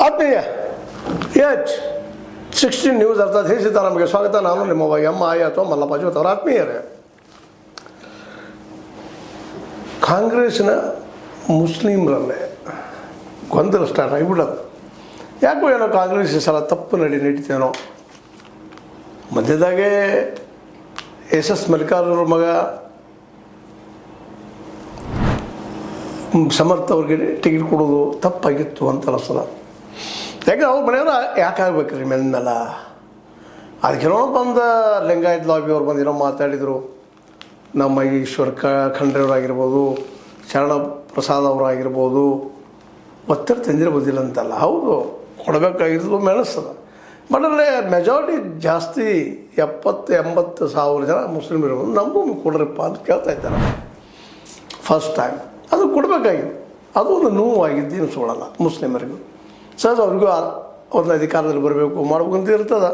ಆತ್ಮೀಯ H16 news ಅರ್ಥಾತ್ ಹೇ ಸೀತಾರಾಮ್ಗೆ ಸ್ವಾಗತ. ನಾನು ನಿಮ್ಮ ಎಮ್ಮ ಆಯ ಅಥವಾ ಮಲ್ಲಪ್ಪ ಜೋತ್ ಅವರ ಆತ್ಮೀಯರೇ. ಕಾಂಗ್ರೆಸ್ನ ಮುಸ್ಲಿಮರಲ್ಲೇ ಗೊಂದಲ ಸ್ಟಾರ್ಟ್ ಆಗಿಬಿಡೋದು. ಯಾಕೋ ಏನೋ ಕಾಂಗ್ರೆಸ್ ಈ ಸಲ ತಪ್ಪು ನಡೀತೇನೋ. ಮಧ್ಯದಾಗೆ ಎಸ್ ಮಲ್ಲಿಕಾರ್ಜುನ ಮಗ ಸಮರ್ಥ ಅವ್ರಿಗೆ ಟಿಕೆಟ್ ಕೊಡೋದು ತಪ್ಪಾಗಿತ್ತು ಅಂತ ಅನಿಸ್ತದ. ಯಾಕೆ ಅವ್ರ ಮನೆಯವರು ಯಾಕೆ ಆಗ್ಬೇಕ್ರಿ ಮೆನ್ನೆಲ್ಲ. ಅದಕ್ಕೇನೋ ಬಂದು ಲಿಂಗಾಯತ್ ಲಾಬಿ ಅವ್ರು ಬಂದಿರೋ ಮಾತಾಡಿದರು. ನಮ್ಮ ಈಶ್ವರ್ ಖಂಡ್ರೆಯವರಾಗಿರ್ಬೋದು, ಶರಣ ಪ್ರಸಾದ್ ಅವರಾಗಿರ್ಬೋದು, ಒತ್ತಡ ತಂದಿರ್ಬೋದಿಲ್ಲ ಅಂತಲ್ಲ. ಹೌದು, ಕೊಡಬೇಕಾಗಿದ್ದು ಮೆಣಸ್ತದ. ಬಟ್ ಅಲ್ಲೇ ಮೆಜಾರಿಟಿ ಜಾಸ್ತಿ 70-80 ಸಾವಿರ ಜನ ಮುಸ್ಲಿಮರು ನಮಗೂ ಕೊಡ್ರಪ್ಪ ಅಂತ ಕೇಳ್ತಾ ಇದ್ದಾರೆ. ಫಸ್ಟ್ ಟೈಮ್ ಅದು ಕೊಡಬೇಕಾಗಿತ್ತು. ಅದು ಒಂದು ನೋವಾಗಿದ್ದು ಅನಿಸ್ಕೊಳ್ಳಲ್ಲ ಮುಸ್ಲಿಮರಿಗೂ. ಸಹಜ ಅವ್ರಿಗೂ ಒಂದು ಅಧಿಕಾರದಲ್ಲಿ ಬರಬೇಕು ಮಾಡಬೇಕು ಅಂತ ಇರ್ತದೆ.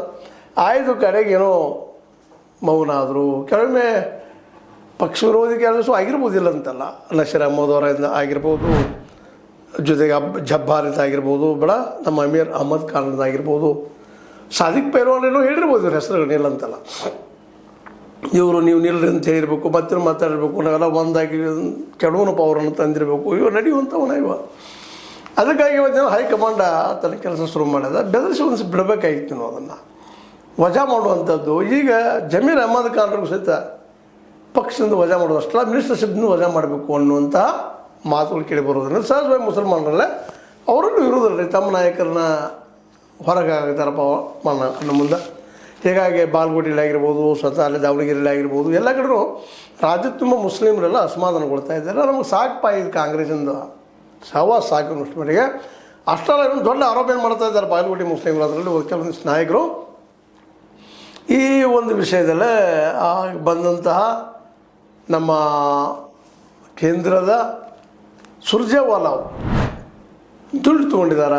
ಆಯ್ತು, ಕಡೆಗೆ ಏನೋ ಮೌನ ಆದರು. ಕೆಲವೊಮ್ಮೆ ಪಕ್ಷ ವಿರೋಧಿ ಕೆಲಸ ಆಗಿರ್ಬೋದಿಲ್ಲ ಅಂತಲ್ಲ. ನಶೀರ್ ಅಹಮದ್ ಅವರಿಂದ ಆಗಿರ್ಬೋದು, ಜೊತೆಗೆ ಜಬ್ಬಾರಿಂದ ಆಗಿರ್ಬೋದು, ಬೇಡ ನಮ್ಮ ಅಮೀರ್ ಅಹಮದ್ ಖಾನ್ದ ಆಗಿರ್ಬೋದು, ಸಾದಿಕ್ ಪೈಲ್ವಾನೇನೋ ಹೇಳಿರ್ಬೋದು ಇವ್ರ ಹೆಸರುಗಳು ನಿಲ್ಲಂತಲ್ಲ. ಇವರು ನೀವು ನಿಲ್ರಿ ಅಂತ ಹೇಳಿರ್ಬೇಕು, ಮತ್ತೆ ಮಾತಾಡಿರ್ಬೇಕು, ನಾವೆಲ್ಲ ಒಂದಾಗಿ ಕೆಡವನ ಪವರನ್ನು ತಂದಿರಬೇಕು. ಇವು ನಡೆಯುವಂಥವನ ಇವ. ಅದಕ್ಕಾಗಿ ಇವತ್ತು ಹೈಕಮಾಂಡ ತನ್ನ ಕೆಲಸ ಶುರು ಮಾಡಿದ. ಬೆದರಿಸಿ ಒಂದು ಬಿಡಬೇಕಾಗಿತ್ತು ನಾವು ಅದನ್ನು ವಜಾ ಮಾಡುವಂಥದ್ದು. ಈಗ ಜಮೀರ್ ಅಹಮದ್ ಖಾನ್ರಿಗೂ ಸಹಿತ ಪಕ್ಷದಿಂದ ವಜಾ ಮಾಡೋದು ಅಷ್ಟಲ್ಲ, ಮಿನಿಸ್ಟರ್ಶಿಪ್ನ ವಜಾ ಮಾಡಬೇಕು ಅನ್ನುವಂಥ ಮಾತುಗಳು ಕೇಳಿ ಬರೋದ್ರಿಂದ ಸಹಜವಾಗಿ ಮುಸಲ್ಮಾನರಲ್ಲೇ ಅವರನ್ನು ಇರೋದಿಲ್ಲ ರೀ. ತಮ್ಮ ನಾಯಕರನ್ನ ಹೊರಗೆ ಆಗ್ತಾರಪ್ಪ ಅನ್ನೋ ಮುಂದೆ. ಹೀಗಾಗಿ ಬಾಲ್ಕೋಟೆಯಲ್ಲಿ ಆಗಿರ್ಬೋದು, ಸ್ವತಃ ಅಲ್ಲಿ ದಾವಣಗೆರೆಯಲ್ಲಿ ಆಗಿರ್ಬೋದು, ಎಲ್ಲ ಕಡೆಯೂ ರಾಜ್ಯ ತುಂಬ ಮುಸ್ಲಿಮರೆಲ್ಲ ಅಸಮಾಧಾನಗೊಳ್ತಾ ಇದ್ದಾರೆ. ನಮಗೆ ಸಾಕಪ್ಪ ಇದು ಕಾಂಗ್ರೆಸ್ಸಿಂದ ಸಹವಾಸ ಸಾಕು ಅನ್ನೋಷ್ಟು ಮಟ್ಟಿಗೆ. ಅಷ್ಟೆಲ್ಲ ಇನ್ನೊಂದು ದೊಡ್ಡ ಆರೋಪ ಏನು ಮಾಡ್ತಾ ಇದ್ದಾರೆ ಬಾಲ್ಕೋಟೆ ಮುಸ್ಲಿಮರು. ಅದರಲ್ಲಿ ಕೆಲವೊಂದಿಷ್ಟು ನಾಯಕರು ಈ ಒಂದು ವಿಷಯದಲ್ಲೇ ಬಂದಂತಹ ನಮ್ಮ ಕೇಂದ್ರದ ಸುರ್ಜೇವಾಲಾ ದುಡ್ಡು ತೊಗೊಂಡಿದ್ದಾರೆ.